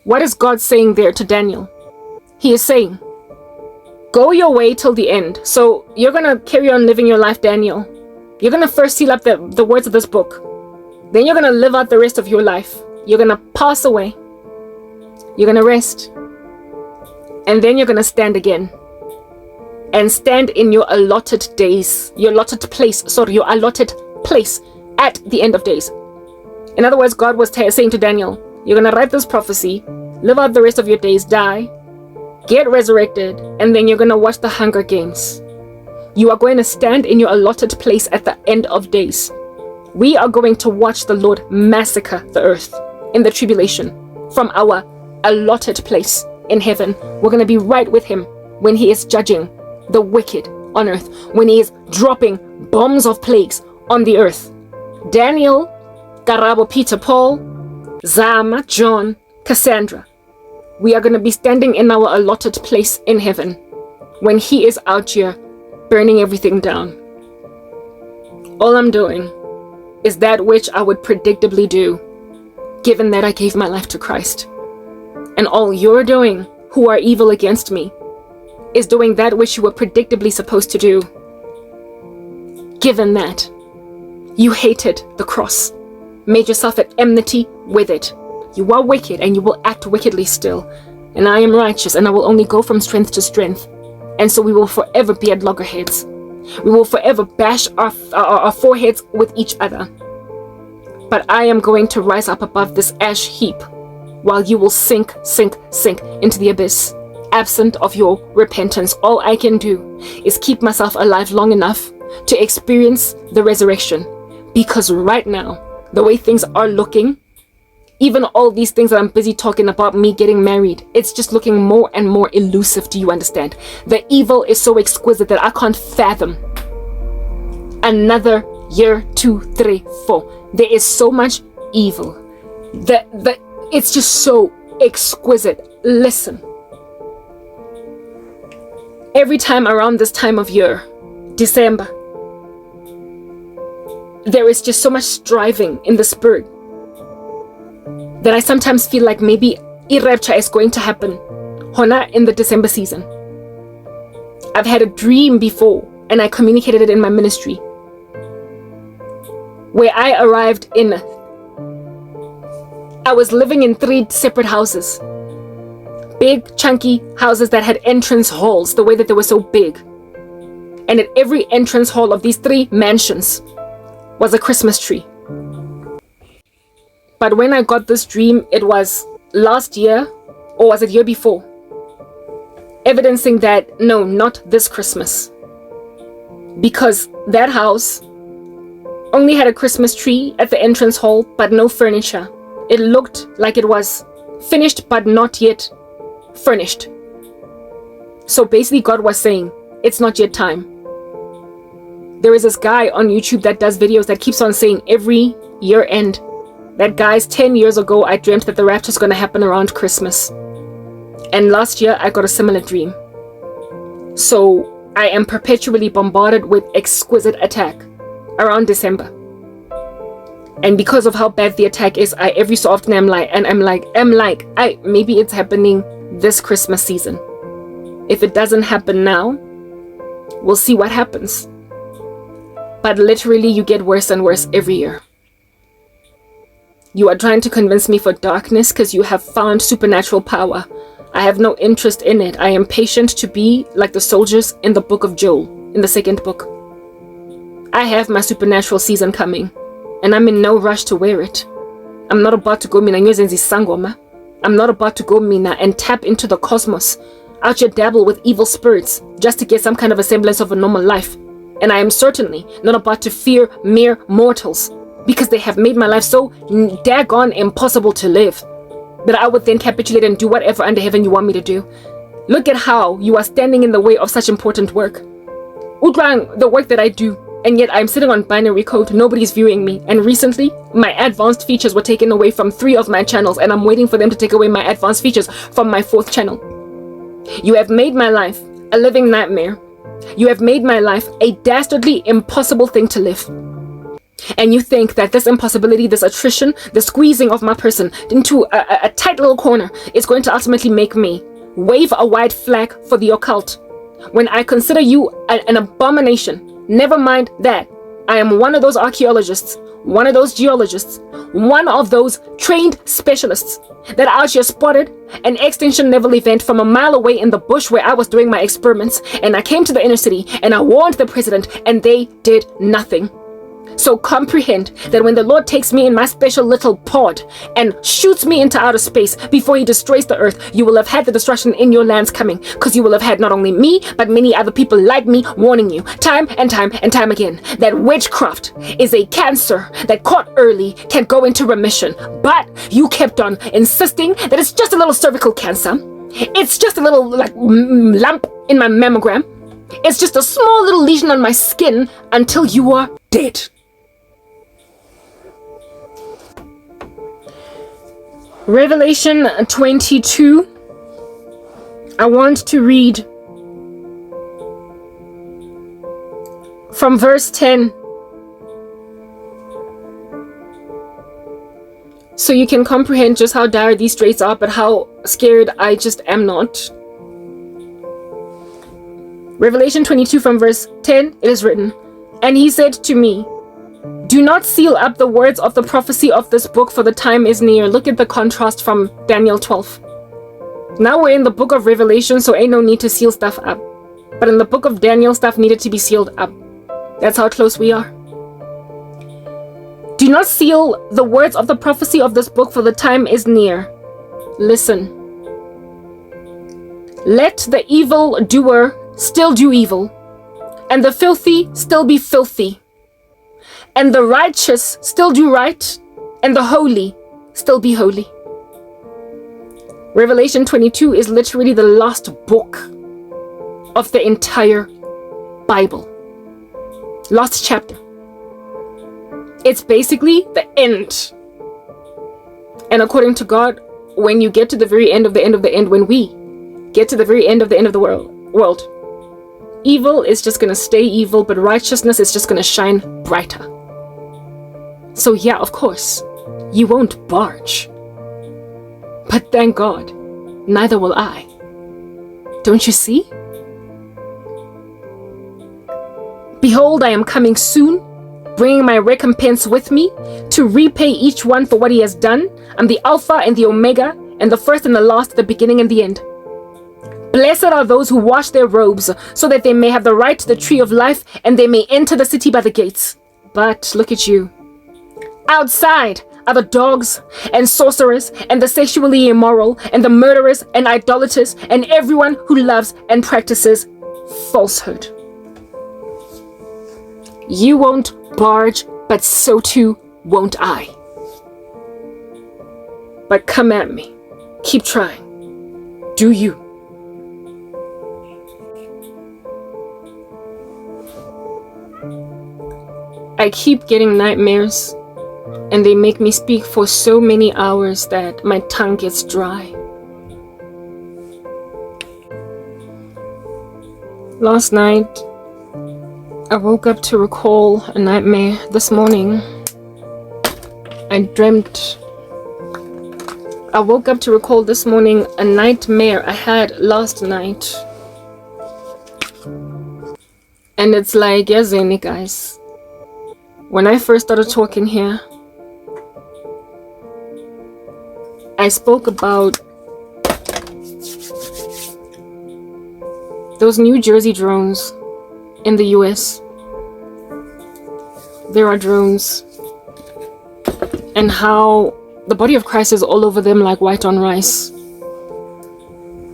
What is God saying there to Daniel? He is saying, go your way till the end. So you're going to carry on living your life, Daniel. You're going to first seal up the words of this book. Then you're going to live out the rest of your life. You're going to pass away. You're going to rest. And then you're going to stand again. And stand in your allotted days. Your allotted place at the end of days. In other words, God was saying to Daniel, you're going to write this prophecy, live out the rest of your days, die, get resurrected, and then you're going to watch the Hunger Games. You are going to stand in your allotted place at the end of days. We are going to watch the Lord massacre the earth in the tribulation from our allotted place in heaven. We're going to be right with him when he is judging the wicked on earth, when he is dropping bombs of plagues on the earth. Daniel, Karabo, Peter, Paul, Zama, John, Cassandra. We are going to be standing in our allotted place in heaven when he is out here burning everything down. All I'm doing is that which I would predictably do, given that I gave my life to Christ. And all you're doing, who are evil against me, is doing that which you were predictably supposed to do, given that you hated the cross, made yourself at enmity with it. You are wicked and you will act wickedly still. And I am righteous and I will only go from strength to strength. And so we will forever be at loggerheads. We will forever bash our foreheads with each other. But I am going to rise up above this ash heap while you will sink into the abyss. Absent of your repentance, all I can do is keep myself alive long enough to experience the resurrection. Because right now, the way things are looking, even all these things that I'm busy talking about, me getting married, it's just looking more and more elusive. Do you understand? The evil is so exquisite that I can't fathom another year, 2, 3, 4. There is so much evil. It's just so exquisite. Listen. Every time around this time of year, December, there is just so much striving in the spirit that I sometimes feel like maybe a rapture is going to happen Hona in the December season. I've had a dream before and I communicated it in my ministry where I arrived in, I was living in 3 separate houses, big chunky houses that had entrance halls, the way that they were so big. And at every entrance hall of these 3 mansions was a Christmas tree. But when I got this dream, it was last year, or was it year before? Evidencing that, no, not this Christmas. Because that house only had a Christmas tree at the entrance hall, but no furniture. It looked like it was finished, but not yet furnished. So basically God was saying, it's not yet time. There is this guy on YouTube that does videos that keeps on saying every year end, that guys, 10 years ago, I dreamt that the rapture is going to happen around Christmas. And last year, I got a similar dream. So I am perpetually bombarded with exquisite attack around December. And because of how bad the attack is, I every so often am like, maybe it's happening this Christmas season. If it doesn't happen now, we'll see what happens. But literally, you get worse and worse every year. You are trying to convince me for darkness because you have found supernatural power. I have no interest in it. I am patient to be like the soldiers in the book of Joel, in the 2nd book. I have my supernatural season coming, and I'm in no rush to wear it. I'm not about to go mina nyozenzi sangoma. I'm not about to go mina and tap into the cosmos, out here dabble with evil spirits just to get some kind of a semblance of a normal life. And I am certainly not about to fear mere mortals, because they have made my life so daggone impossible to live that I would then capitulate and do whatever under heaven you want me to do. Look at how you are standing in the way of such important work. Udrang, the work that I do, and yet I'm sitting on binary code, nobody's viewing me. And recently, my advanced features were taken away from 3 of my channels, and I'm waiting for them to take away my advanced features from my 4th channel. You have made my life a living nightmare. You have made my life a dastardly impossible thing to live. And you think that this impossibility, this attrition, the squeezing of my person into a tight little corner is going to ultimately make me wave a white flag for the occult, when I consider you an abomination. Never mind that I am one of those archaeologists, one of those geologists, one of those trained specialists that out here spotted an extinction level event from a mile away in the bush where I was doing my experiments, and I came to the inner city and I warned the president and they did nothing. So comprehend that when the Lord takes me in my special little pod and shoots me into outer space before he destroys the earth, you will have had the destruction in your lands coming, because you will have had not only me, but many other people like me warning you time and time and time again that witchcraft is a cancer that caught early can go into remission. But you kept on insisting that it's just a little cervical cancer. It's just a little lump in my mammogram. It's just a small little lesion on my skin until you are dead. Revelation 22, I want to read from verse 10, so you can comprehend just how dire these straits are, but how scared I just am not. Revelation 22 from verse 10, it is written, "And he said to me, do not seal up the words of the prophecy of this book, for the time is near." Look at the contrast from Daniel 12. Now we're in the book of Revelation, so ain't no need to seal stuff up. But in the book of Daniel, stuff needed to be sealed up. That's how close we are. "Do not seal the words of the prophecy of this book, for the time is near." Listen. "Let the evil doer still do evil, and the filthy still be filthy, and the righteous still do right, and the holy still be holy." Revelation 22 is literally the last book of the entire Bible. Last chapter. It's basically the end. And according to God, when you get to the very end of the end of the end, when we get to the very end of the end of the world, evil is just going to stay evil, but righteousness is just going to shine brighter. So yeah, of course, you won't barge. But thank God, neither will I. Don't you see? "Behold, I am coming soon, bringing my recompense with me, to repay each one for what he has done. I'm the Alpha and the Omega, and the first and the last, the beginning and the end. Blessed are those who wash their robes, so that they may have the right to the tree of life, and they may enter the city by the gates. But look at you. Outside are the dogs and sorcerers and the sexually immoral and the murderers and idolaters and everyone who loves and practices falsehood." You won't barge, but so too won't I. But come at me. Keep trying. Do you. I keep getting nightmares, and they make me speak for so many hours that my tongue gets dry. Last night, I woke up to recall a nightmare. This morning, I woke up to recall this morning a nightmare I had last night. And it's like, yazini guys, when I first started talking here, I spoke about those New Jersey drones in the US. There are drones, and how the body of Christ is all over them like white on rice,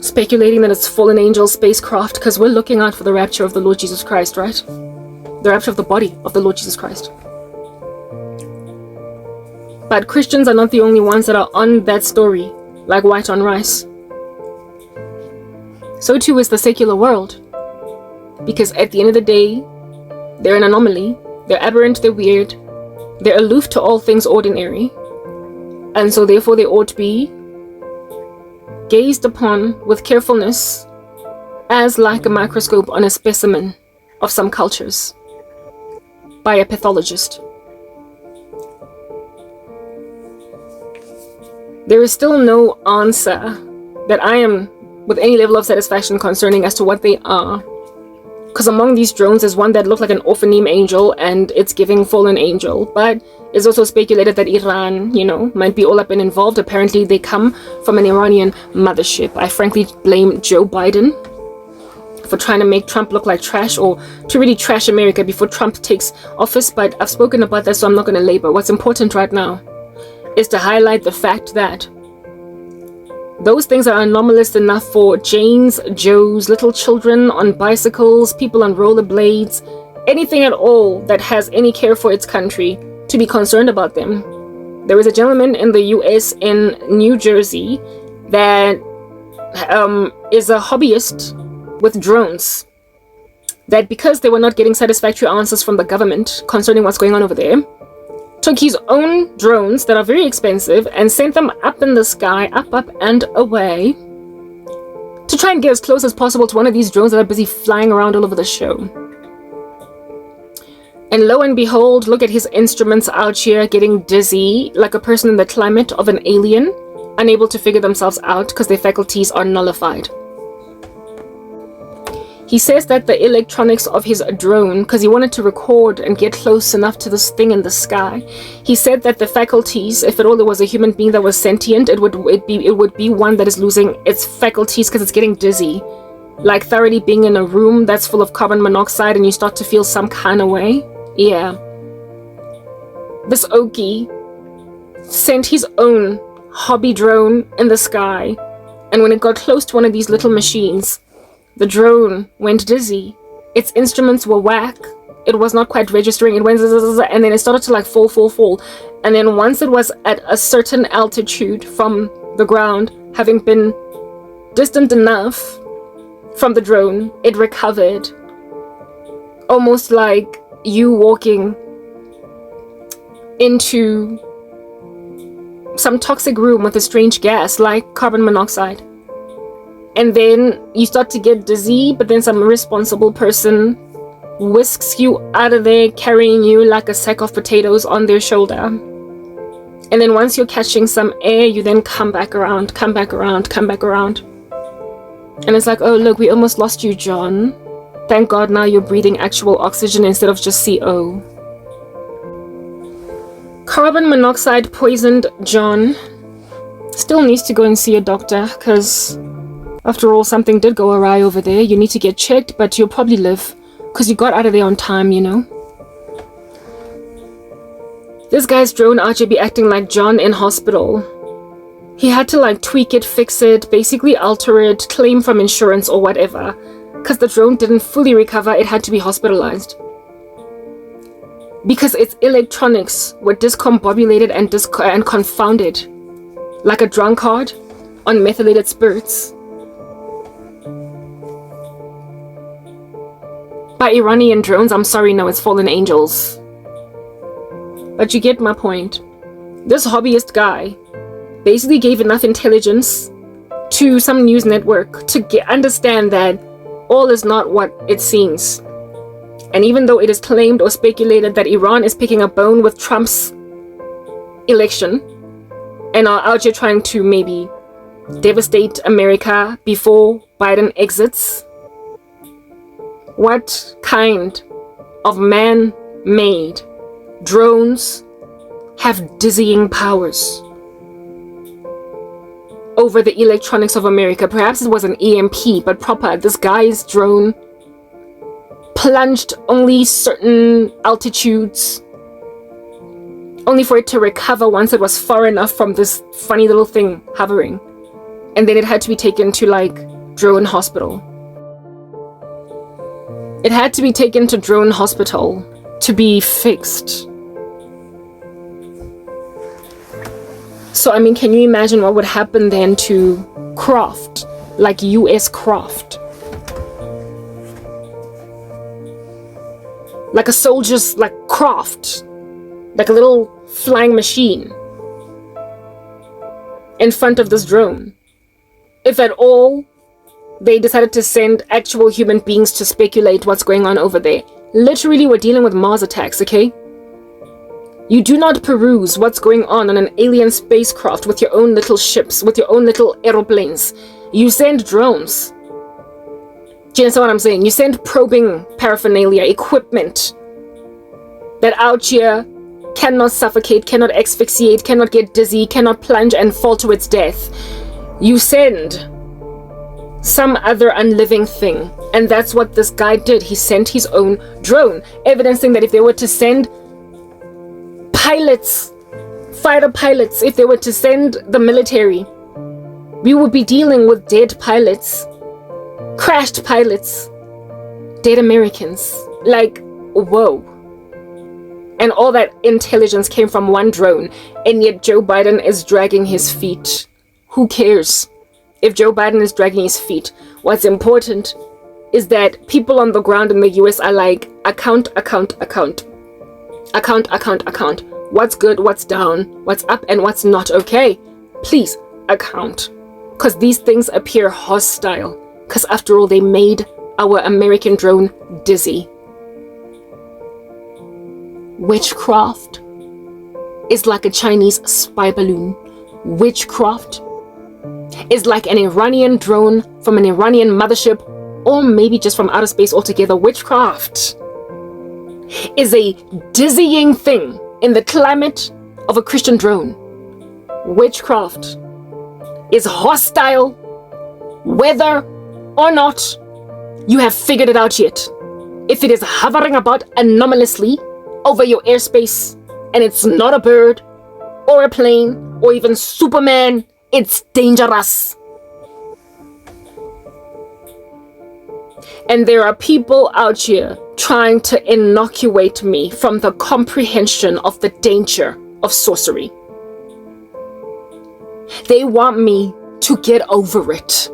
speculating that it's fallen angel spacecraft, because we're looking out for the rapture of the Lord Jesus Christ, right? The rapture of the body of the Lord Jesus Christ. But Christians are not the only ones that are on that story like white on rice. So too is the secular world, because at the end of the day, they're an anomaly, they're aberrant, they're weird, they're aloof to all things ordinary, and so therefore they ought to be gazed upon with carefulness as like a microscope on a specimen of some cultures by a pathologist. There is still no answer that I am with any level of satisfaction concerning as to what they are. Because among these drones, there's one that looks like an Ophanim angel, and it's giving fallen angel. But it's also speculated that Iran, might be all up and involved. Apparently, they come from an Iranian mothership. I frankly blame Joe Biden for trying to make Trump look like trash, or to really trash America before Trump takes office. But I've spoken about that, so I'm not going to labor. What's important right now is to highlight the fact that those things are anomalous enough for Janes, Joes, little children on bicycles, people on rollerblades, anything at all that has any care for its country to be concerned about them. There is a gentleman in the US in New Jersey that is a hobbyist with drones, that because they were not getting satisfactory answers from the government concerning what's going on over there, took his own drones that are very expensive and sent them up in the sky, up and away, to try and get as close as possible to one of these drones that are busy flying around all over the show. And lo and behold, look at his instruments out here getting dizzy like a person in the climate of an alien, unable to figure themselves out because their faculties are nullified. He says that the electronics of his drone, because he wanted to record and get close enough to this thing in the sky, he said that the faculties, if at all there was a human being that was sentient, it would be one that is losing its faculties because it's getting dizzy, like thoroughly being in a room that's full of carbon monoxide and you start to feel some kind of way. Yeah, this Okie sent his own hobby drone in the sky, and when it got close to one of these little machines, the drone went dizzy. Its instruments were whack. It was not quite registering. It went and then it started to like fall. And then once it was at a certain altitude from the ground, having been distant enough from the drone, it recovered. Almost like you walking into some toxic room with a strange gas like carbon monoxide. And then you start to get dizzy, but then some irresponsible person whisks you out of there, carrying you like a sack of potatoes on their shoulder. And then once you're catching some air, you then come back around. And it's like, oh look, we almost lost you, John. Thank God now you're breathing actual oxygen instead of just CO. Carbon monoxide poisoned John still needs to go and see a doctor, because after all, something did go awry over there. You need to get checked, but you'll probably live because you got out of there on time, This guy's drone out here be acting like John in hospital. He had to like tweak it, fix it, basically alter it, claim from insurance or whatever. Because the drone didn't fully recover, it had to be hospitalized. Because its electronics were discombobulated and confounded. Like a drunkard on methylated spirits. By Iranian drones, I'm sorry, no, it's fallen angels. But you get my point. This hobbyist guy basically gave enough intelligence to some news network to understand that all is not what it seems. And even though it is claimed or speculated that Iran is picking a bone with Trump's election and are out here trying to maybe devastate America before Biden exits, what kind of man-made drones have dizzying powers over the electronics of America? Perhaps it was an EMP, but proper. This guy's drone plunged only certain altitudes, only for it to recover once it was far enough from this funny little thing hovering. And then it had to be taken to like drone hospital. It had to be taken to drone hospital to be fixed. So, I mean, can you imagine what would happen then to craft, like US craft? Like a soldier's, like, craft. Like a little flying machine in front of this drone. If at all they decided to send actual human beings to speculate what's going on over there. Literally, we're dealing with Mars attacks, okay? You do not peruse what's going on an alien spacecraft with your own little ships, with your own little aeroplanes. You send drones. Do you understand what I'm saying? You send probing paraphernalia, equipment that out here cannot suffocate, cannot asphyxiate, cannot get dizzy, cannot plunge and fall to its death. You send some other unliving thing. And that's what this guy did. He sent his own drone, evidencing that if they were to send pilots, fighter pilots, if they were to send the military, we would be dealing with dead pilots, crashed pilots, dead Americans. Like, whoa. And all that intelligence came from one drone, and yet Joe Biden is dragging his feet. Who cares if Joe Biden is dragging his feet? What's important is that people on the ground in the US are like, account. What's good, what's down, what's up, and what's not okay. Please account. Because these things appear hostile. Because after all, they made our American drone dizzy. Witchcraft is like a Chinese spy balloon. Witchcraft is like an Iranian drone from an Iranian mothership, or maybe just from outer space altogether. Witchcraft is a dizzying thing in the climate of a Christian drone. Witchcraft is hostile, whether or not you have figured it out yet. If it is hovering about anomalously over your airspace, and it's not a bird, or a plane, or even Superman, it's dangerous. And there are people out here trying to inoculate me from the comprehension of the danger of sorcery. They want me to get over it.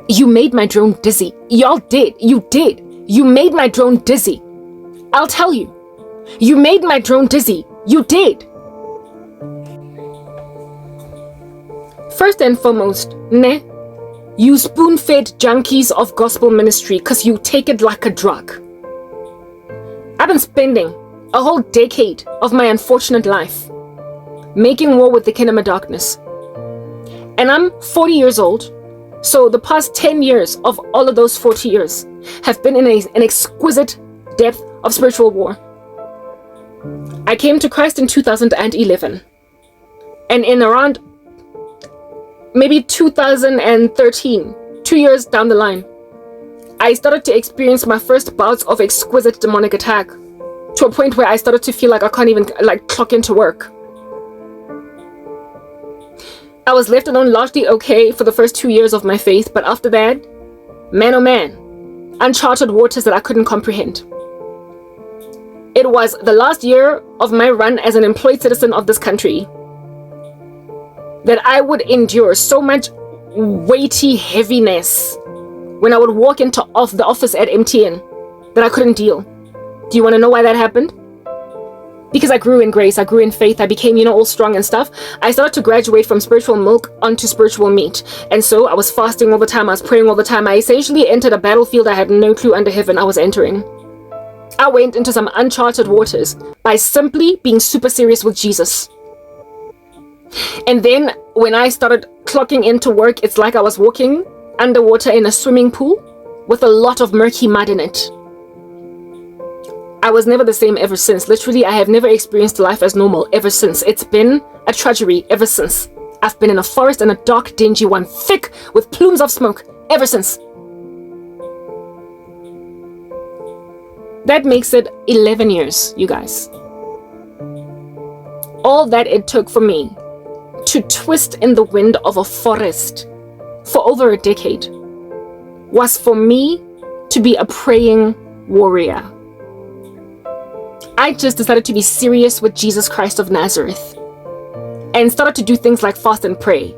You made my drone dizzy. Y'all did. You did. You made my drone dizzy. I'll tell you. You made my drone dizzy. You did. First and foremost, you spoon-fed junkies of gospel ministry because you take it like a drug. I've been spending a whole decade of my unfortunate life making war with the kingdom of darkness. And I'm 40 years old. So the past 10 years of all of those 40 years have been in an exquisite depth of spiritual war. I came to Christ in 2011. And in around maybe 2013, 2 years down the line, I started to experience my first bouts of exquisite demonic attack, to a point where I started to feel like I can't even clock into work. I was left alone largely okay for the first 2 years of my faith, but after that, man oh man, uncharted waters that I couldn't comprehend. It was the last year of my run as an employed citizen of this country that I would endure so much weighty heaviness when I would walk into the office at MTN that I couldn't deal. Do you want to know why that happened? Because I grew in grace, I grew in faith, I became, all strong and stuff. I started to graduate from spiritual milk onto spiritual meat. And so I was fasting all the time, I was praying all the time. I essentially entered a battlefield I had no clue under heaven I was entering. I went into some uncharted waters by simply being super serious with Jesus. And then when I started clocking into work, it's like I was walking underwater in a swimming pool with a lot of murky mud in it. I was never the same ever since. Literally, I have never experienced life as normal ever since. It's been a tragedy ever since. I've been in a forest, and a dark, dingy one, thick with plumes of smoke ever since. That makes it 11 years, you guys. All that it took for me to twist in the wind of a forest for over a decade was for me to be a praying warrior. I just decided to be serious with Jesus Christ of Nazareth and started to do things like fast and pray.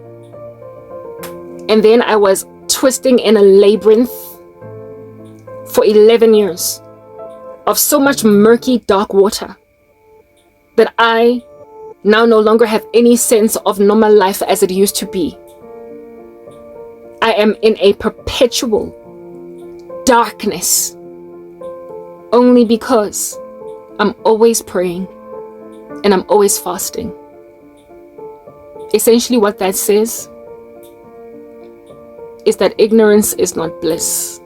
And then I was twisting in a labyrinth for 11 years of so much murky, dark water that I now no longer have any sense of normal life as it used to be. I am in a perpetual darkness only because I'm always praying, and I'm always fasting. Essentially what that says is that ignorance is not bliss.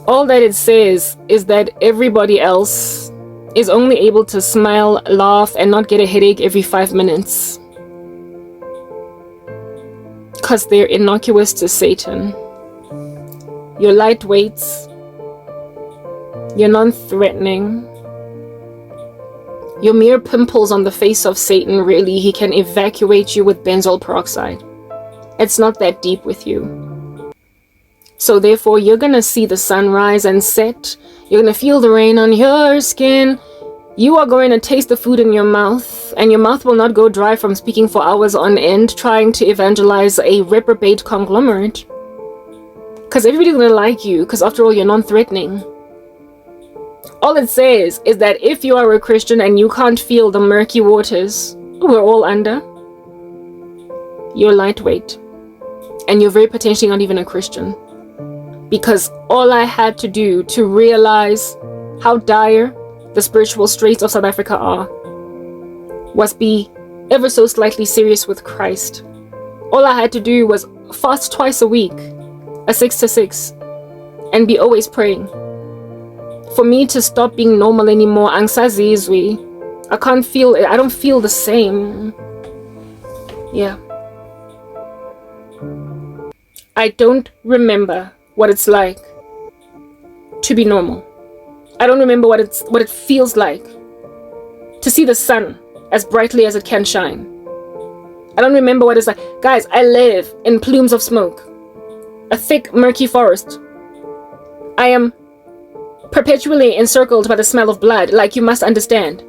All that it says is that everybody else is only able to smile, laugh, and not get a headache every 5 minutes. Because they're innocuous to Satan. You're lightweights. You're non-threatening. You're mere pimples on the face of Satan. Really, he can evacuate you with benzoyl peroxide. It's not that deep with you. So therefore, you're going to see the sun rise and set. You're going to feel the rain on your skin. You are going to taste the food in your mouth. And your mouth will not go dry from speaking for hours on end, trying to evangelize a reprobate conglomerate. Because everybody's going to like you, because after all, you're non-threatening. All it says is that if you are a Christian and you can't feel the murky waters we're all under, you're lightweight. And you're very potentially not even a Christian. Because all I had to do to realize how dire the spiritual straits of South Africa are was be ever so slightly serious with Christ. All I had to do was fast twice a week, a 6 to 6, and be always praying. For me to stop being normal anymore, angisazizwi. I can't feel it. I don't feel the same. Yeah. I don't remember what it's like to be normal. I don't remember what it feels like to see the sun as brightly as it can shine. I don't remember what it's like. Guys, I live in plumes of smoke, a thick, murky forest. I am perpetually encircled by the smell of blood, like you must understand.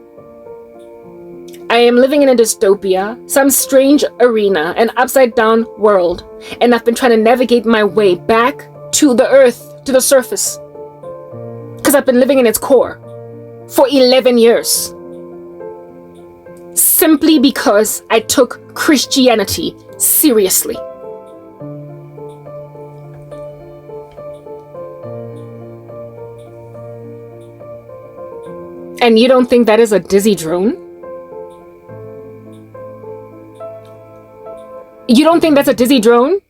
I am living in a dystopia, some strange arena, an upside-down world, and I've been trying to navigate my way back to the earth, to the surface, because I've been living in its core for 11 years. Simply because I took Christianity seriously. And you don't think that is a dizzy drone? You don't think that's a dizzy drone?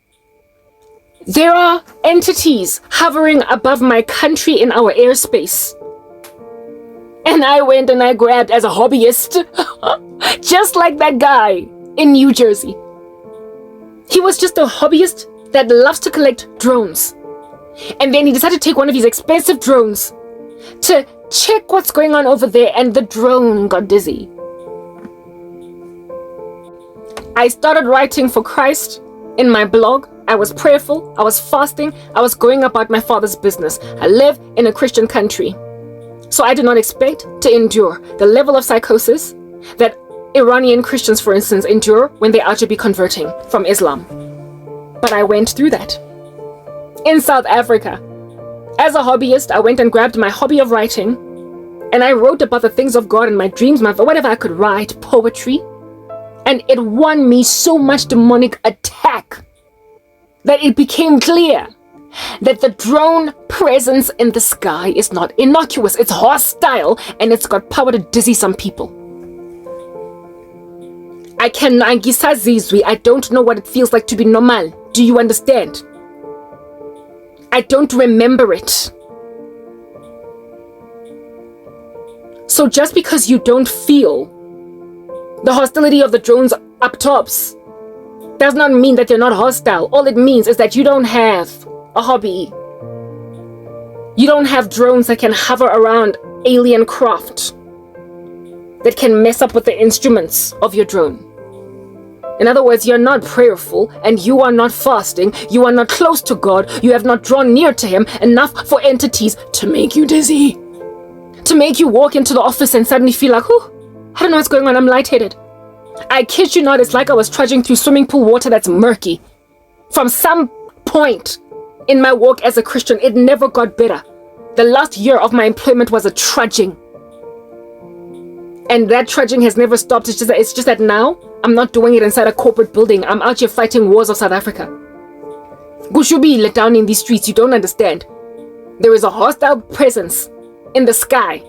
There are entities hovering above my country in our airspace. And I went and I grabbed as a hobbyist, just like that guy in New Jersey. He was just a hobbyist that loves to collect drones. And then he decided to take one of his expensive drones to check what's going on over there, and the drone got dizzy. I started writing for Christ in my blog. I was prayerful, I was fasting, I was going about my Father's business. I live in a Christian country. So I did not expect to endure the level of psychosis that Iranian Christians, for instance, endure when they are to be converting from Islam. But I went through that. In South Africa, as a hobbyist, I went and grabbed my hobby of writing, and I wrote about the things of God and my dreams, whatever I could write, poetry. And it won me so much demonic attack that it became clear that the drone presence in the sky is not innocuous. It's hostile, and it's got power to dizzy some people. I don't know what it feels like to be normal. Do you understand? I don't remember it. So just because you don't feel the hostility of the drones up tops does not mean that they're not hostile. All it means is that you don't have a hobby. You don't have drones that can hover around alien craft that can mess up with the instruments of your drone. In other words, you're not prayerful and you are not fasting. You are not close to God. You have not drawn near to Him enough for entities to make you dizzy. To make you walk into the office and suddenly feel like, I don't know what's going on, I'm lightheaded. I kid you not, it's like I was trudging through swimming pool water that's murky. From some point in my walk as a Christian, it never got better. The last year of my employment was a trudging. And that trudging has never stopped. It's just that now, I'm not doing it inside a corporate building. I'm out here fighting wars of South Africa. Gushubi let down in these streets, you don't understand. There is a hostile presence in the sky.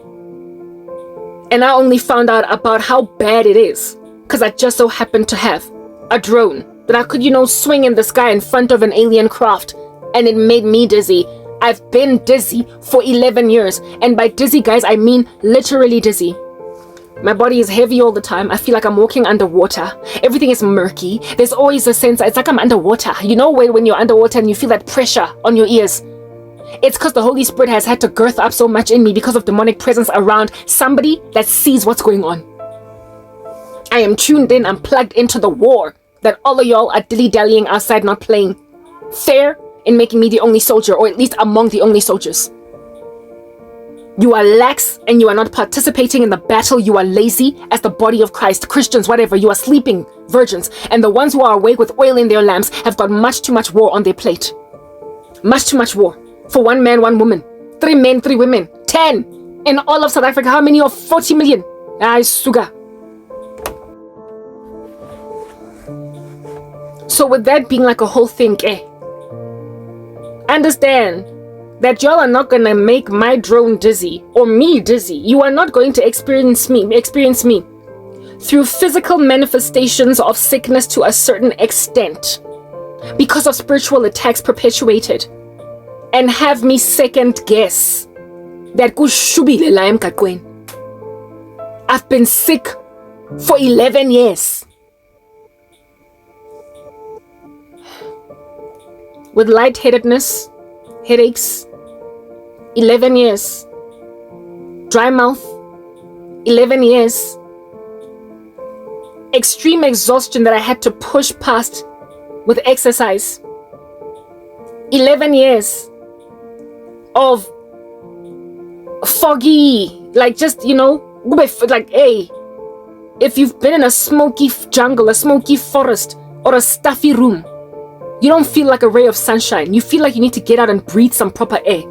And I only found out about how bad it is because I just so happened to have a drone that I could, swing in the sky in front of an alien craft, and it made me dizzy. I've been dizzy for 11 years, and by dizzy, guys, I mean literally dizzy. My body is heavy all the time. I feel like I'm walking underwater. Everything is murky. There's always a sense, it's like I'm underwater. You know when you're underwater and you feel that pressure on your ears? It's because the Holy Spirit has had to girth up so much in me because of demonic presence around somebody that sees what's going on. I am tuned in, I'm plugged into the war that all of y'all are dilly-dallying outside not playing fair in making me the only soldier, or at least among the only soldiers. You are lax and you are not participating in the battle. You are lazy as the body of Christ. Christians, whatever, you are sleeping virgins. And the ones who are awake with oil in their lamps have got much too much war on their plate. Much too much war. For 1 man, 1 woman. 3 men, 3 women. 10. In all of South Africa, how many of 40 million? Ay, sugar. So with that being like a whole thing, understand that y'all are not gonna make my drone dizzy or me dizzy. You are not going to experience me through physical manifestations of sickness to a certain extent because of spiritual attacks perpetuated, and have me second guess that I've been sick for 11 years. With lightheadedness, headaches, 11 years. Dry mouth, 11 years. Extreme exhaustion that I had to push past with exercise. 11 years of foggy, like just, like, hey, if you've been in a smoky jungle, a smoky forest, or a stuffy room, you don't feel like a ray of sunshine. You feel like you need to get out and breathe some proper air.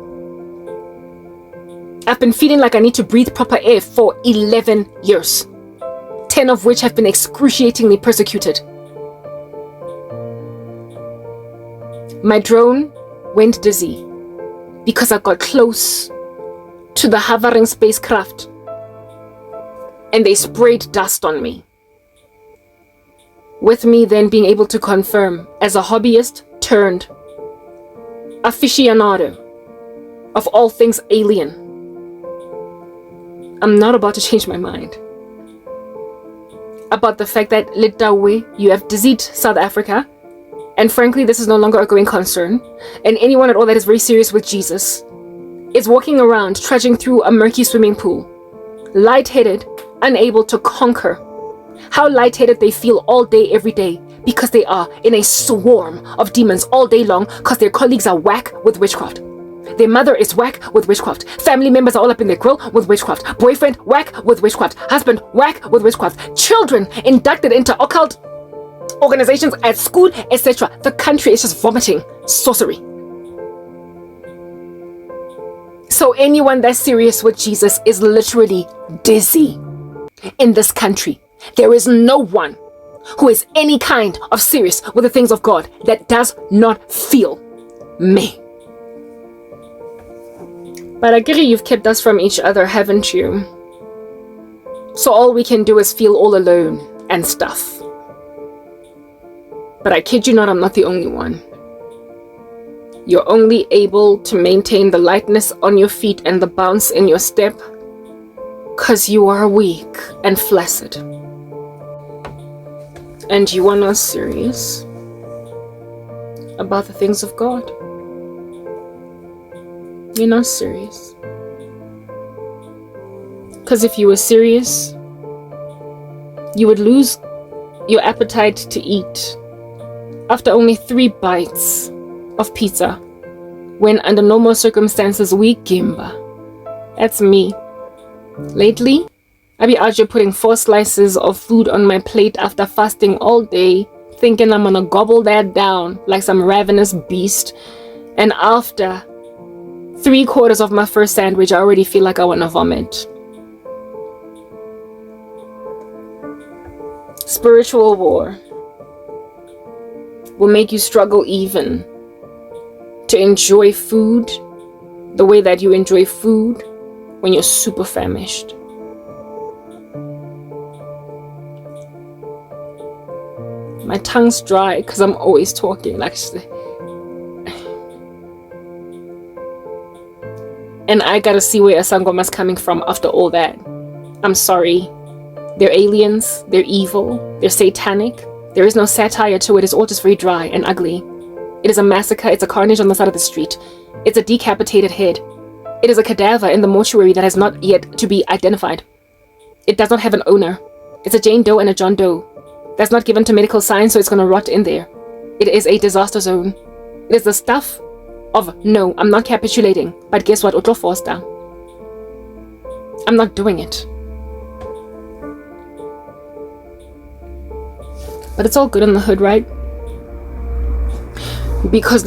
I've been feeling like I need to breathe proper air for 11 years. 10 of which have been excruciatingly persecuted. My drone went dizzy because I got close to the hovering spacecraft and they sprayed dust on me. With me then being able to confirm as a hobbyist turned aficionado of all things alien. I'm not about to change my mind about the fact that Litawe, you have dizzied South Africa, and frankly this is no longer a going concern, and anyone at all that is very serious with Jesus is walking around trudging through a murky swimming pool, lightheaded, unable to conquer how lightheaded they feel all day, every day, because they are in a swarm of demons all day long because their colleagues are whack with witchcraft. Their mother is whack with witchcraft. Family members are all up in their grill with witchcraft. Boyfriend whack with witchcraft. Husband whack with witchcraft. Children inducted into occult organizations at school, etc. The country is just vomiting sorcery. So anyone that's serious with Jesus is literally dizzy in this country. There is no one who is any kind of serious with the things of God that does not feel me. But I agree, you've kept us from each other, haven't you? So all we can do is feel all alone and stuff. But I kid you not, I'm not the only one. You're only able to maintain the lightness on your feet and the bounce in your step because you are weak and flaccid. And you are not serious about the things of God. You're not serious. Because if you were serious, you would lose your appetite to eat after only 3 bites of pizza, when under normal circumstances we gimba. That's me. Lately, I be out here putting 4 slices of food on my plate after fasting all day, thinking I'm gonna gobble that down like some ravenous beast. And after 3/4 of my first sandwich, I already feel like I wanna vomit. Spiritual war will make you struggle even to enjoy food the way that you enjoy food when you're super famished. My tongue's dry because I'm always talking, like, and I gotta see where Asangoma's coming from after all that. I'm sorry. They're aliens, they're evil, they're satanic. There is no satire to it, it's all just very dry and ugly. It is a massacre, it's a carnage on the side of the street. It's a decapitated head. It is a cadaver in the mortuary that has not yet to be identified. It does not have an owner. It's a Jane Doe and a John Doe. That's not given to medical science, so it's gonna rot in there. It is a disaster zone. It is the stuff of, no, I'm not capitulating, but guess what, Otlo Foster. I'm not doing it. But it's all good in the hood, right? Because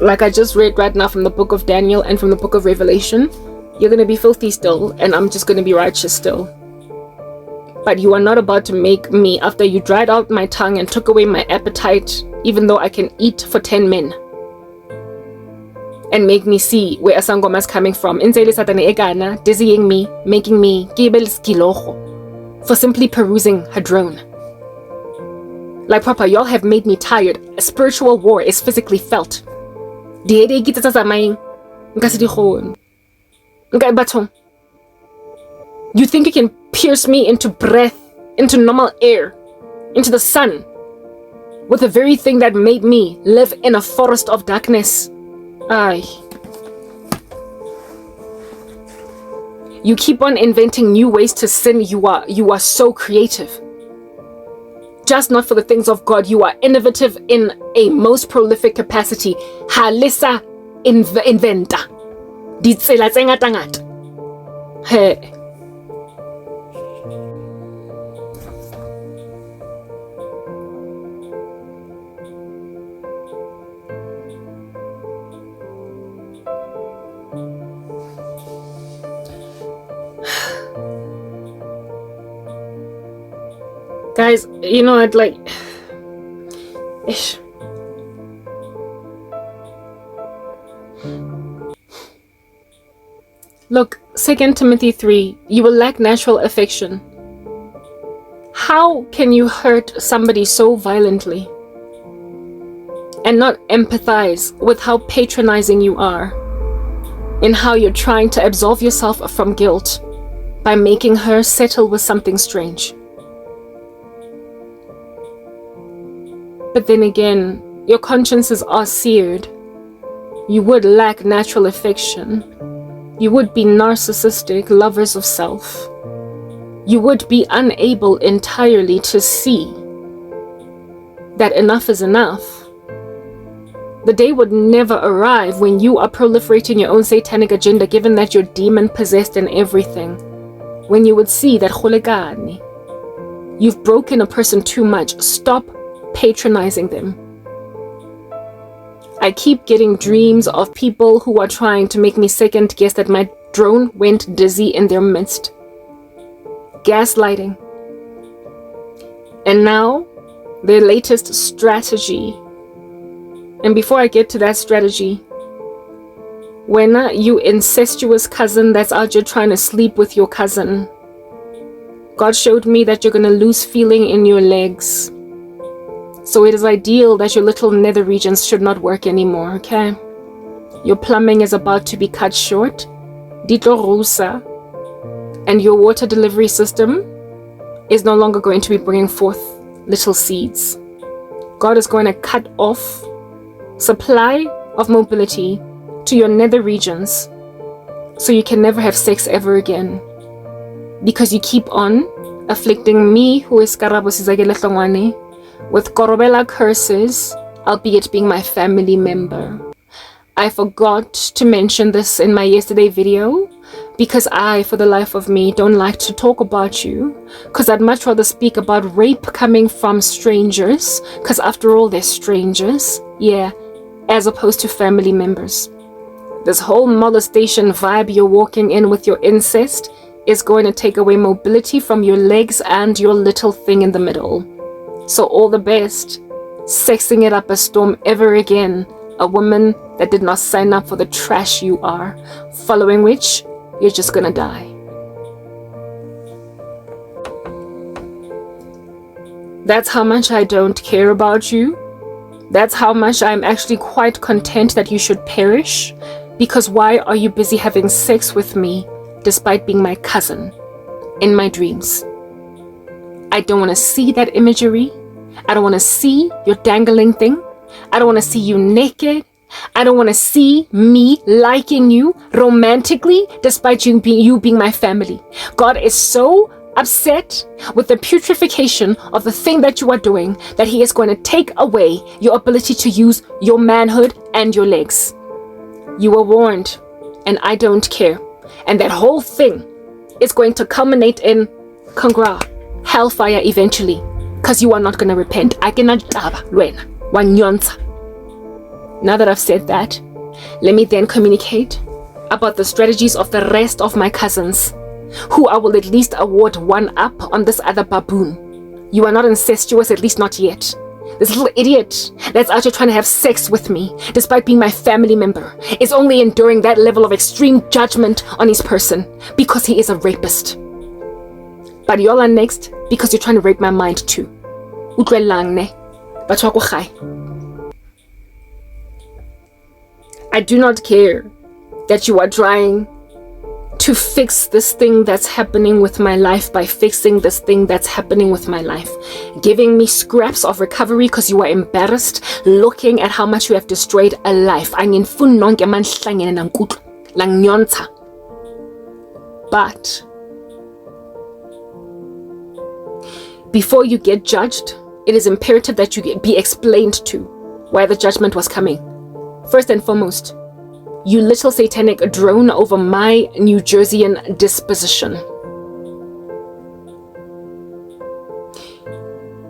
like I just read right now from the book of Daniel and from the book of Revelation, you're gonna be filthy still, and I'm just gonna be righteous still. But you are not about to make me, after you dried out my tongue and took away my appetite, even though I can eat for 10 men, and make me see where Asangoma is coming from. Dizzying me, making me for simply perusing her drone. Like, Papa, y'all have made me tired. A spiritual war is physically felt. You think you can pierce me into breath, into normal air, into the sun, with the very thing that made me live in a forest of darkness? Aye. You keep on inventing new ways to sin. You are so creative. Just not for the things of God. You are innovative in a most prolific capacity. Halisa inventa. Ditsela tse ngata ngata. Hey. Guys, you know, I'd like... Ish. Look, 2 Timothy 3, you will lack natural affection. How can you hurt somebody so violently and not empathize with how patronizing you are and how you're trying to absolve yourself from guilt by making her settle with something strange? But then again, your consciences are seared. You would lack natural affection. You would be narcissistic, lovers of self. You would be unable entirely to see that enough is enough. The day would never arrive when you are proliferating your own satanic agenda, given that you're demon-possessed and everything. When you would see that you've broken a person too much. Stop patronizing them. I keep getting dreams of people who are trying to make me second guess that my drone went dizzy in their midst. Gaslighting. And now, their latest strategy. And before I get to that strategy, when you incestuous cousin that's out here trying to sleep with your cousin, God showed me that you're going to lose feeling in your legs. So it is ideal that your little nether regions should not work anymore, okay? Your plumbing is about to be cut short. Dito Rusa. And your water delivery system is no longer going to be bringing forth little seeds. God is going to cut off supply of mobility to your nether regions so you can never have sex ever again. Because you keep on afflicting me, who is Karabo Hlongwane, with Korobela curses, albeit being my family member. I forgot to mention this in my yesterday video because I, for the life of me, don't like to talk about you, because I'd much rather speak about rape coming from strangers, because after all, they're strangers, yeah, as opposed to family members. This whole molestation vibe you're walking in with your incest is going to take away mobility from your legs and your little thing in the middle. So all the best sexing it up a storm ever again. A woman that did not sign up for the trash you are, following which you're just gonna die. That's how much I don't care about you. That's how much I'm actually quite content that you should perish. Because why are you busy having sex with me despite being my cousin in my dreams? I don't want to see that imagery. I don't want to see your dangling thing. I don't want to see you naked. I don't want to see me liking you romantically despite you being my family. God is so upset with the putrefaction of the thing that you are doing that he is going to take away your ability to use your manhood and your legs. You were warned, and I don't care. And that whole thing is going to culminate in hellfire eventually, because you are not going to repent. Now that I've said that, let me then communicate about the strategies of the rest of my cousins, who I will at least award one up on this other baboon. You are not incestuous, at least not yet. This little idiot that's out here trying to have sex with me, despite being my family member, is only enduring that level of extreme judgment on his person because he is a rapist. But y'all are next because you're trying to rape my mind too. I do not care that you are trying to fix this thing that's happening with my life by fixing this thing that's happening with my life. Giving me scraps of recovery because you are embarrassed looking at how much you have destroyed a life. But before you get judged, it is imperative that you be explained to why the judgment was coming. First and foremost, you little satanic drone over my New Jerseyan disposition.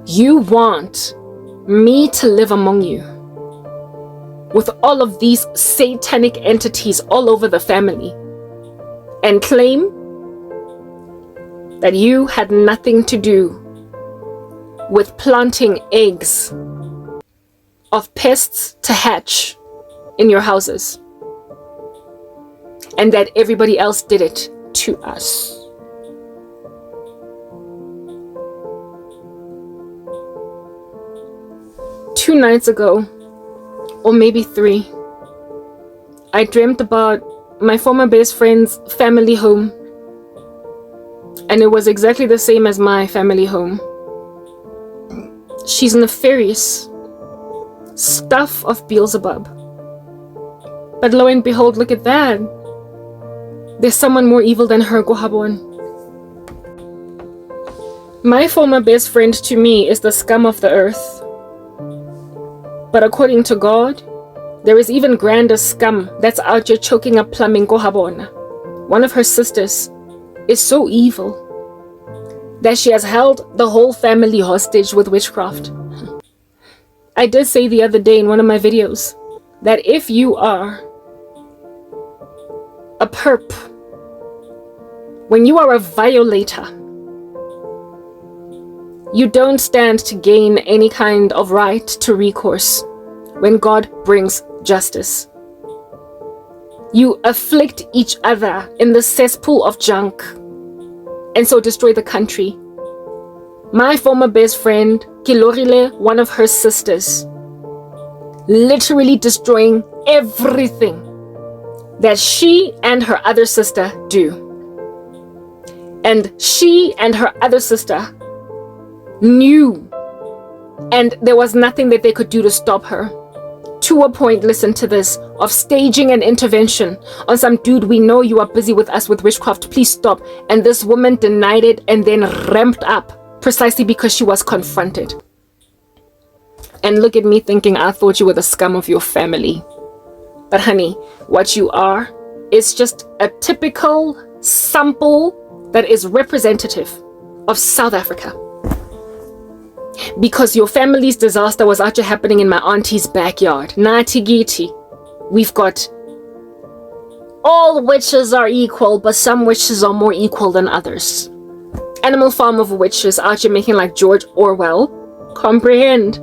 You want me to live among you with all of these satanic entities all over the family and claim that you had nothing to do with planting eggs of pests to hatch in your houses, and that everybody else did it to us. Two nights ago, or maybe 3, I dreamt about my former best friend's family home, and it was exactly the same as my family home. She's nefarious, stuff of Beelzebub. But lo and behold, look at that. There's someone more evil than her, Gohabon. My former best friend to me is the scum of the earth. But according to God, there is even grander scum that's out here choking up plumbing, Gohabon. One of her sisters is so evil that she has held the whole family hostage with witchcraft. I did say the other day in one of my videos that if you are a perp, when you are a violator, you don't stand to gain any kind of right to recourse when God brings justice. You afflict each other in the cesspool of junk and so destroy the country. My former best friend, Kilorile, one of her sisters, literally destroying everything that she and her other sister do. And she and her other sister knew, and there was nothing that they could do to stop her. To a point, listen to this, of staging an intervention on some dude, we know you are busy with us with witchcraft, please stop. And this woman denied it and then ramped up precisely because she was confronted. And look at me thinking I thought you were the scum of your family. But honey, what you are is just a typical sample that is representative of South Africa. Because your family's disaster was actually happening in my auntie's backyard. Natigiti. We've got all witches are equal, but some witches are more equal than others. Animal Farm of Witches out here making like George Orwell. Comprehend.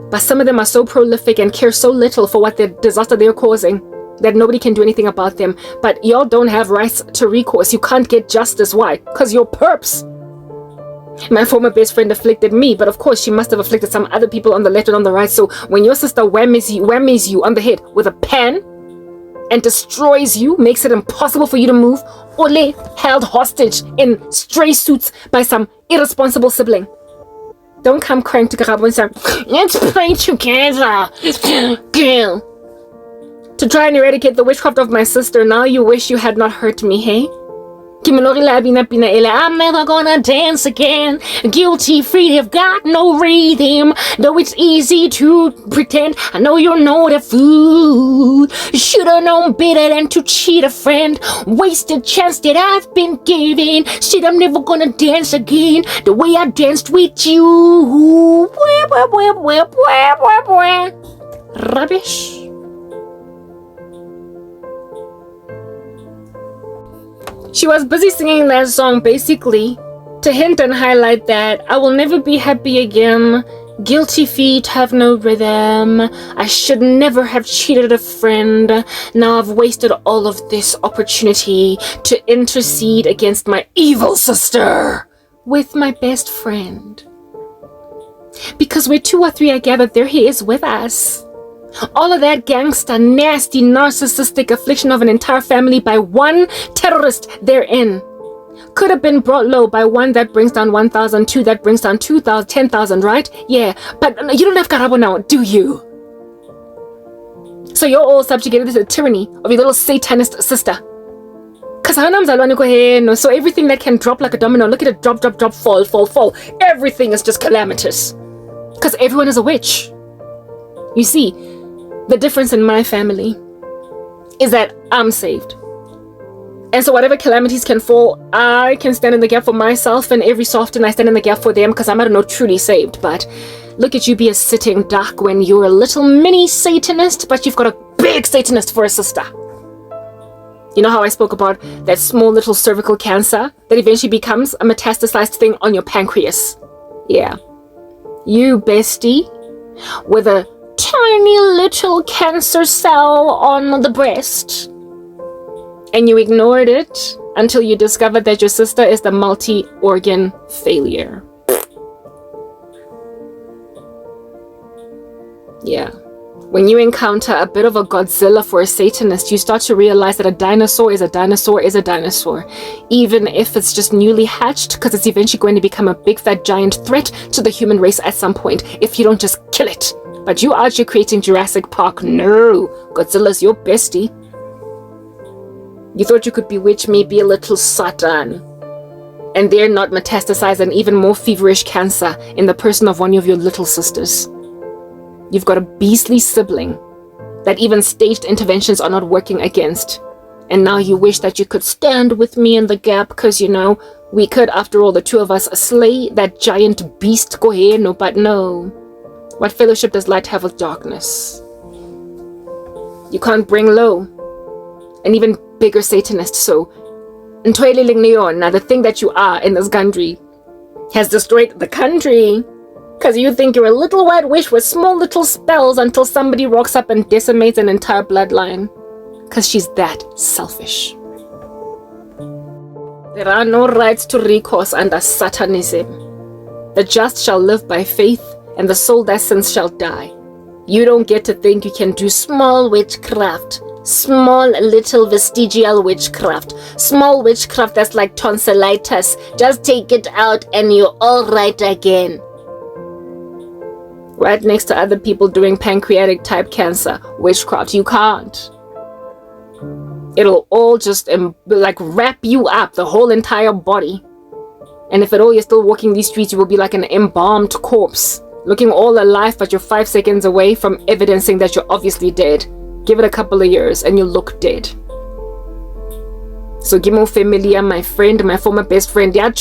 But some of them are so prolific and care so little for what the disaster they're causing that nobody can do anything about them. But y'all don't have rights to recourse. You can't get justice. Why? Because you're perps. My former best friend afflicted me, but of course she must have afflicted some other people on the left and on the right. So when your sister whammies you on the head with a pan and destroys you, makes it impossible for you to move, Ole held hostage in stray suits by some irresponsible sibling. Don't come crying to Karabo and say, let's pray together, girl. To try and eradicate the witchcraft of my sister, now you wish you had not hurt me, hey? I'm never gonna dance again. Guilty free, they've got no rhythm. Though it's easy to pretend, I know you're not a fool. Should've known better than to cheat a friend. Wasted chance that I've been given. Shit, I'm never gonna dance again the way I danced with you. Rubbish. She was busy singing that song basically to hint and highlight that I will never be happy again. Guilty feet have no rhythm. I should never have cheated a friend. Now I've wasted all of this opportunity to intercede against my evil sister with my best friend. Because where 2 or 3 are gathered, there he is with us. All of that gangster, nasty, narcissistic affliction of an entire family by one terrorist therein could have been brought low by one that brings down 1,000, 2 that brings down 2,000, 10,000, right? Yeah, but you don't have Karabo now, do you? So you're all subjugated to the tyranny of your little satanist sister. Because so everything that can drop like a domino, look at it, drop, drop, drop, fall, fall, fall. Everything is just calamitous. Because everyone is a witch. You see, the difference in my family is that I'm saved. And so whatever calamities can fall, I can stand in the gap for myself, and every so often I stand in the gap for them because I'm, I don't know, truly saved. But look at you be a sitting duck when you're a little mini Satanist, but you've got a big Satanist for a sister. You know how I spoke about that small little cervical cancer that eventually becomes a metastasized thing on your pancreas? Yeah. You bestie with a tiny little cancer cell on the breast, and you ignored it until you discovered that your sister is the multi-organ failure. Yeah. When you encounter a bit of a Godzilla for a Satanist, you start to realize that a dinosaur is a dinosaur is a dinosaur, even if it's just newly hatched, because it's eventually going to become a big fat giant threat to the human race at some point if you don't just kill it. But you out here creating Jurassic Park, no. Godzilla's your bestie. You thought you could bewitch me, be a little Satan, and they're not metastasize an even more feverish cancer in the person of one of your little sisters. You've got a beastly sibling that even staged interventions are not working against. And now you wish that you could stand with me in the gap because, you know, we could, after all, the 2 of us, slay that giant beast. Go ahead, no, but no. What fellowship does light have with darkness? You can't bring low an even bigger Satanist. So, now the thing that you are in this country has destroyed the country. Because you think you're a little white witch with small little spells until somebody rocks up and decimates an entire bloodline. Because she's that selfish. There are no rights to recourse under Satanism. The just shall live by faith, and the soul that sins shall die. You don't get to think you can do small witchcraft. Small little vestigial witchcraft. Small witchcraft that's like tonsillitis. Just take it out and you're all right again. Right next to other people doing pancreatic type cancer witchcraft. You can't. It'll all just like wrap you up, the whole entire body. And if at all you're still walking these streets, you will be like an embalmed corpse, looking all alive, but you're 5 seconds away from evidencing that you're obviously dead. Give it a couple of years and you'll look dead. So Gimo Familia, my friend, my former best friend, get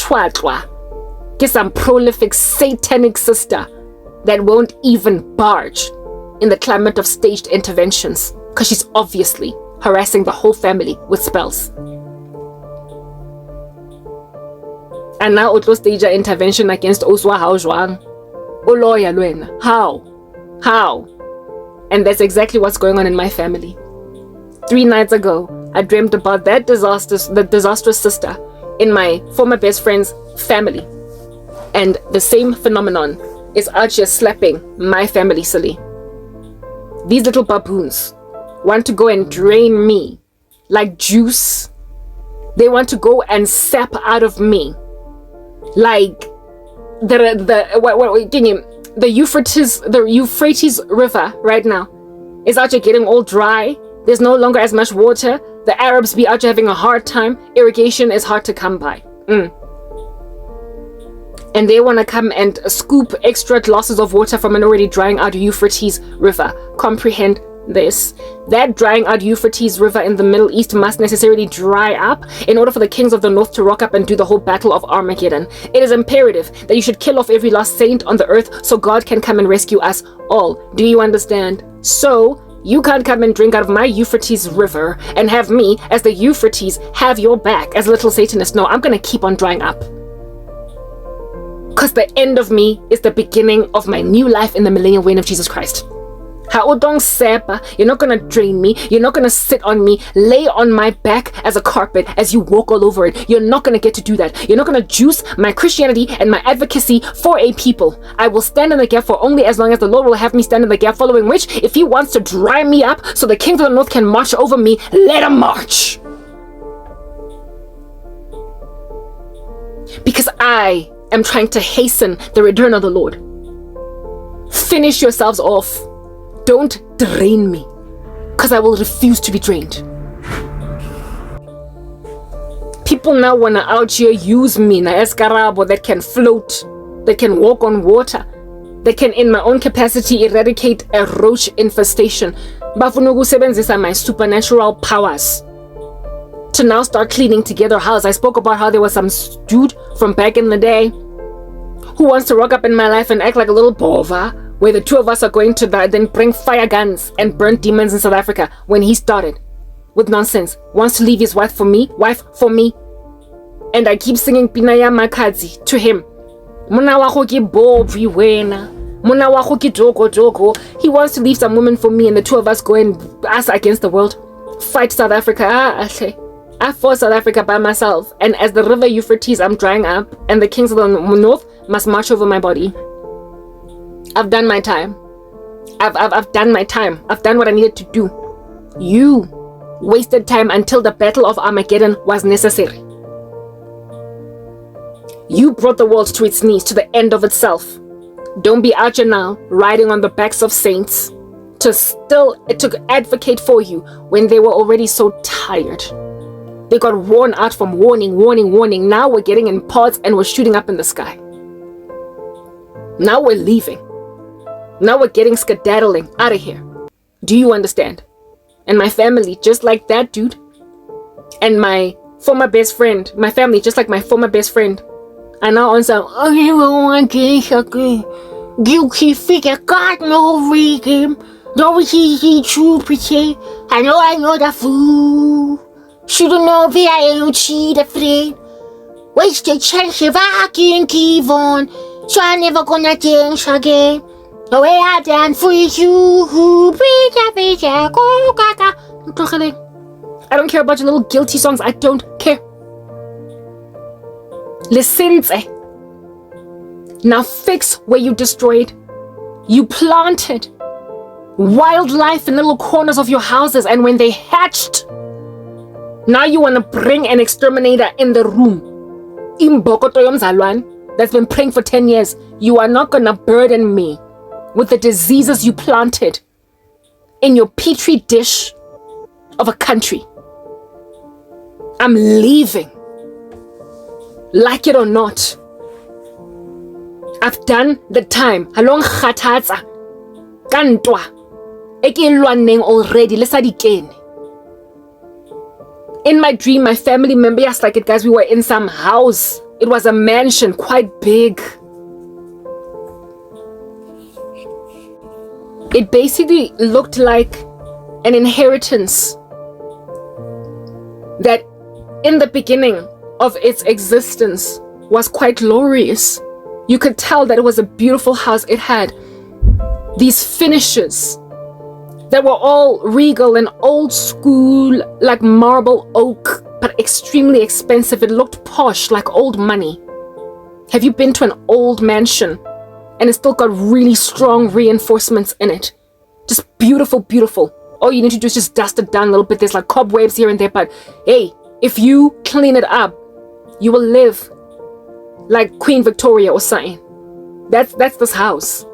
some prolific satanic sister that won't even barge in the climate of staged interventions because she's obviously harassing the whole family with spells. And now utlo stage intervention against Oswa Haojwang. O lawyer Lwena. How? And that's exactly what's going on in my family. 3 nights ago, I dreamt about the disastrous sister in my former best friend's family. And the same phenomenon is out here slapping my family silly. These little baboons want to go and drain me like juice. They want to go and sap out of me like the Euphrates River right now is out here getting all dry. There's no longer as much water. The Arabs be out here having a hard time. Irrigation is hard to come by. And they want to come and scoop extra glasses of water from an already drying out Euphrates River. Comprehend this. That drying out Euphrates River in the Middle East must necessarily dry up in order for the kings of the north to rock up and do the whole battle of Armageddon. It is imperative that you should kill off every last saint on the earth so God can come and rescue us all. Do you understand? So you can't come and drink out of my Euphrates River and have me, as the Euphrates, have your back as a little Satanist. No, I'm going to keep on drying up. Because the end of me is the beginning of my new life in the millennial reign of Jesus Christ. You're not going to drain me. You're not going to sit on me, lay on my back as a carpet as you walk all over it. You're not going to get to do that. You're not going to juice my Christianity and my advocacy for a people. I will stand in the gap for only as long as the Lord will have me stand in the gap, following which, if he wants to dry me up so the kings of the north can march over me, let him march. Because I am trying to hasten the return of the Lord. Finish yourselves off. Don't drain me, because I will refuse to be drained. People now want to out here use me as Karabo that can float, that can walk on water, that can in my own capacity eradicate a roach infestation. Bafuna ukusebenzisa my supernatural powers to now start cleaning together house. I spoke about how there was some dude from back in the day who wants to rock up in my life and act like a little bova, where the two of us are going to then bring fire guns and burn demons in South Africa when he started with nonsense. Wants to leave his wife for me. And I keep singing Pinaya Makadzi to him. Muna wako ki bobi wena. Muna wako ki joko. He wants to leave some woman for me, and the two of us go and us against the world. Fight South Africa. I fought South Africa by myself. And as the river Euphrates, I'm drying up, and the kings of the north must march over my body. I've done my time. I've done my time. I've done what I needed to do. You wasted time until the battle of Armageddon was necessary. You brought the world to its knees, to the end of itself. Don't be out here now, riding on the backs of saints to advocate for you when they were already so tired. They got worn out from warning. Now we're getting in pods and we're shooting up in the sky. Now we're leaving. Now we're getting skedaddling out of here. Do you understand? And my family, just like that dude, and my former best friend, my family, just like my former best friend, are now on some, guilty figure, God no him. No, he true pretty. I know the fool. Shouldn't know be I ain't cheat afraid. Waste a chance if I can keep on. So I never gonna change again. The way I done for you, I don't care about your little guilty songs. I don't care. Listen, now fix where you destroyed. You planted wildlife in little corners of your houses, and when they hatched, now you want to bring an exterminator in the room. Imbokoto yomzalwane that's been praying for 10 years. You are not gonna burden me with the diseases you planted in your petri dish of a country. I'm leaving. Like it or not. I've done the time. Halong khathatsa. Kantwa. Ekelwaneng already. Lesadikene. In my dream, my family member, yes, like it, guys, we were in some house. It was a mansion, quite big. It basically looked like an inheritance that in the beginning of its existence was quite glorious. You could tell that it was a beautiful house. It had these finishes that were all regal and old school, like marble oak, but extremely expensive. It looked posh, like old money. Have you been to an old mansion and it's still got really strong reinforcements in it? Just beautiful, beautiful. All you need to do is just dust it down a little bit. There's like cobwebs here and there, but hey, if you clean it up, you will live like Queen Victoria or something. That's this house.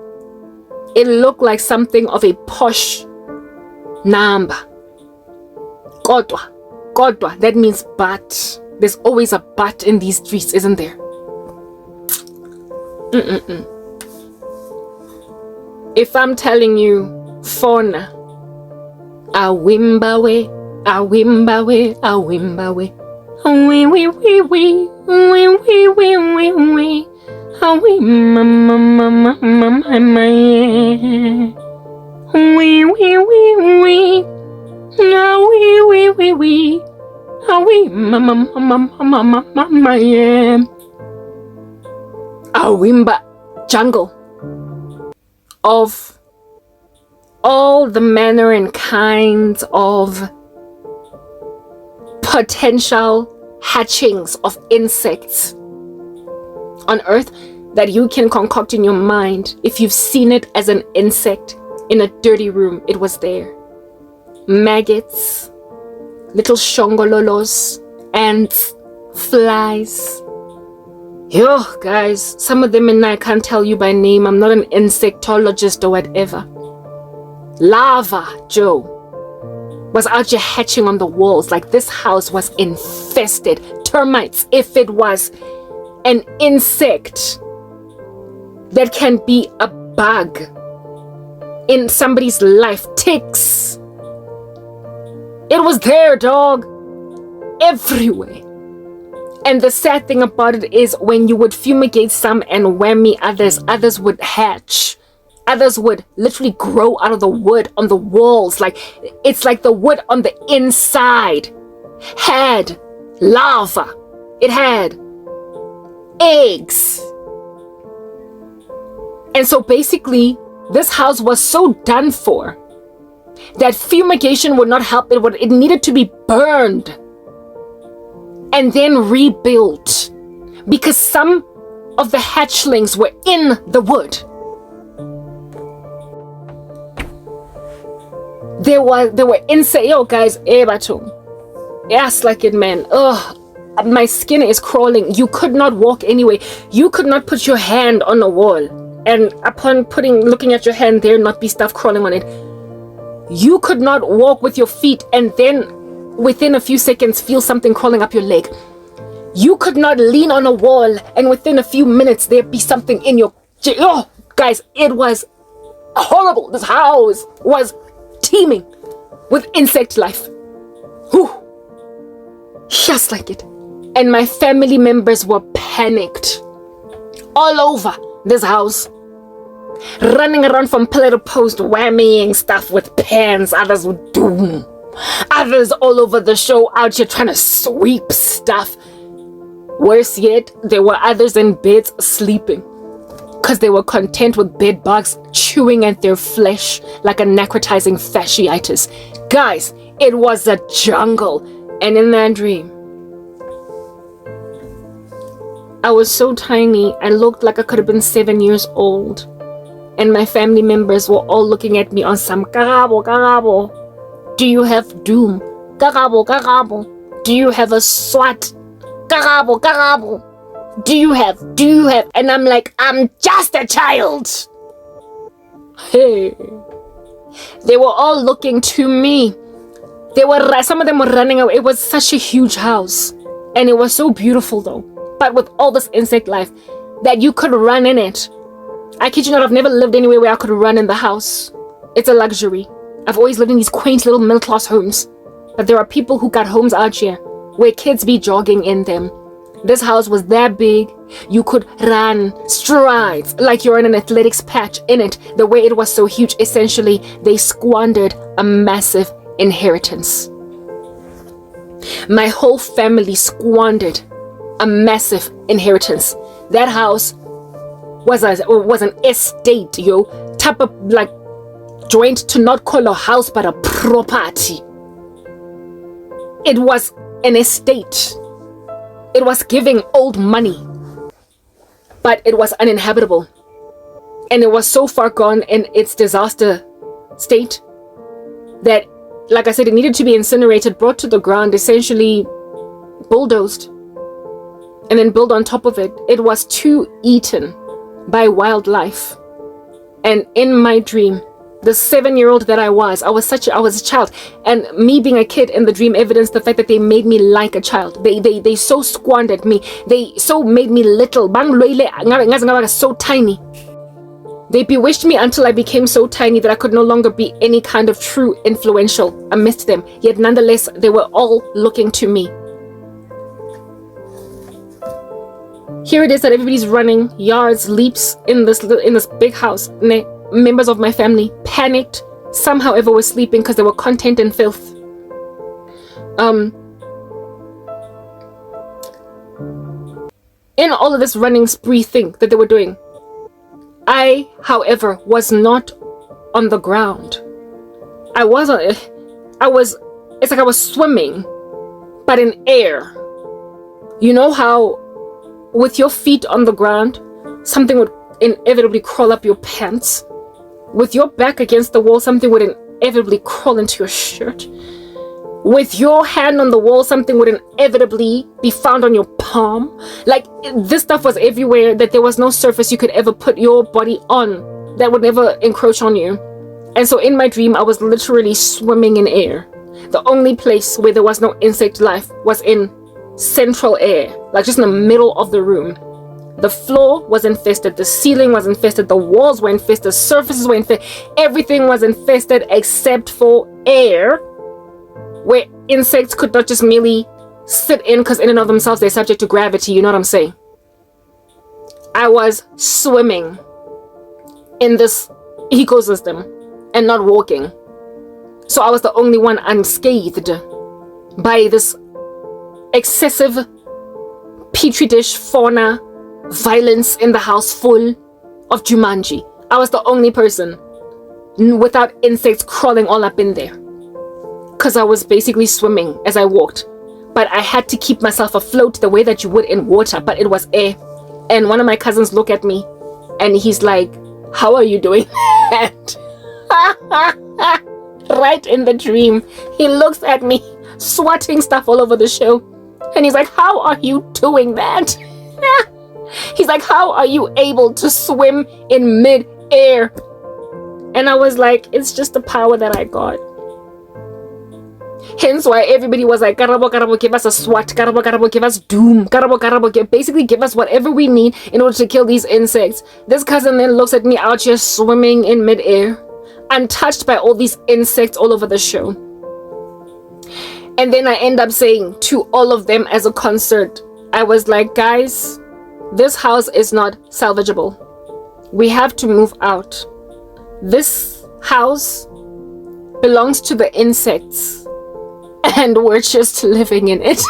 It looked like something of a posh Namba. Kodwa, that means but. There's always a but in these streets, isn't there? If I'm telling you, Fauna, awimbawe, awimbawe, awimbawe, wee wee wee wee, wee wee wee wee wee, awi mama mama mama yeah. Wee wee wee wee, na wee wee wee wee, awi mama mama mama mama yeah. Awimba jungle of all the manner and kinds of potential hatchings of insects on earth that you can concoct in your mind. If you've seen it as an insect in a dirty room, it was there. Maggots, little shongololos, ants, flies. Yo, guys, some of them and I can't tell you by name. I'm not an insectologist or whatever. Lava Joe was out here hatching on the walls. Like, this house was infested. Termites, if it was an insect that can be a bug in somebody's life. Ticks. It was there, dog. Everywhere. And the sad thing about it is when you would fumigate some and whammy others would hatch. Others would literally grow out of the wood on the walls. Like, it's like the wood on the inside had lava. It had eggs. And so basically, this house was so done for that fumigation would not help. It needed to be burned and then rebuilt, because some of the hatchlings were in the wood. There were insects. Yo, guys, yes, like it, man. Ugh, my skin is crawling. You could not walk anyway. You could not put your hand on a wall, and upon looking at your hand, there not be stuff crawling on it. You could not walk with your feet and then within a few seconds feel something crawling up your leg. You could not lean on a wall and within a few minutes there'd be something in your... Oh, guys, it was horrible. This house was teeming with insect life. Whew. Just like it. And my family members were panicked all over this house, running around from pillar to post, whammying stuff with pans. Others would doom. Others all over the show out here trying to sweep stuff. Worse yet, there were others in beds sleeping because they were content with bed bugs chewing at their flesh like a necrotizing fasciitis. Guys, it was a jungle. And in that dream, I was so tiny, I looked like I could have been 7 years old. And my family members were all looking at me on some Karabo, Karabo. Do you have doom? Karabo, Karabo. Do you have a SWAT? Karabo, Karabo. Do you have? And I'm like, I'm just a child. Hey. They were all looking to me. Some of them were running away. It was such a huge house. And it was so beautiful though. But with all this insect life, that you could run in it. I kid you not, I've never lived anywhere where I could run in the house. It's a luxury. I've always lived in these quaint little middle-class homes. But there are people who got homes out here where kids be jogging in them. This house was that big, you could run strides like you're in an athletics patch in it. The way it was so huge, essentially, they squandered a massive inheritance. My whole family squandered a massive inheritance. That house was an estate, yo. Type of like joint to not call a house but a property. It was an estate. It was giving old money, but it was uninhabitable. And it was so far gone in its disaster state that, like I said, it needed to be incinerated, brought to the ground, essentially bulldozed, and then built on top of it. It was too eaten by wildlife. And in my dream, the 7-year-old that I was a child, and me being a kid in the dream evidenced the fact that they made me like a child. They so squandered me. They so made me little. So tiny. They bewitched me until I became so tiny that I could no longer be any kind of true influential amidst them. Yet nonetheless, they were all looking to me. Here it is that everybody's running yards, leaps in this big house. Members of my family panicked. Some, however, were sleeping because they were content in filth. In all of this running spree thing that they were doing, I, however, was not on the ground. It's like I was swimming, but in air. You know how with your feet on the ground, something would inevitably crawl up your pants? With your back against the wall, something would inevitably crawl into your shirt. With your hand on the wall, something would inevitably be found on your palm. Like, this stuff was everywhere, that there was no surface you could ever put your body on that would never encroach on you. And so in my dream, I was literally swimming in air. The only place where there was no insect life was in central air, like just in the middle of the room. The floor was infested, the ceiling was infested, the walls were infested, surfaces were infested, everything was infested except for air, where insects could not just merely sit in, because in and of themselves they're subject to gravity, you know what I'm saying? I was swimming in this ecosystem and not walking. So I was the only one unscathed by this excessive petri dish fauna violence in the house full of Jumanji. I was the only person without insects crawling all up in there, because I was basically swimming as I walked. But I had to keep myself afloat the way that you would in water, but it was air. And one of my cousins looked at me and he's like, "How are you doing that?" Right in the dream, he looks at me swatting stuff all over the show and he's like, "How are you doing that?" He's like, "How are you able to swim in mid-air?" And I was like, "It's just the power that I got." Hence why everybody was like, "Karabo, Karabo, give us a SWAT. Karabo, Karabo, give us doom. Karabo, Karabo, basically give us whatever we need in order to kill these insects." This cousin then looks at me out here swimming in mid-air, untouched by all these insects all over the show. And then I end up saying to all of them as a concert, I was like, "Guys, this house is not salvageable. We have to move out. This house belongs to the insects, and we're just living in it."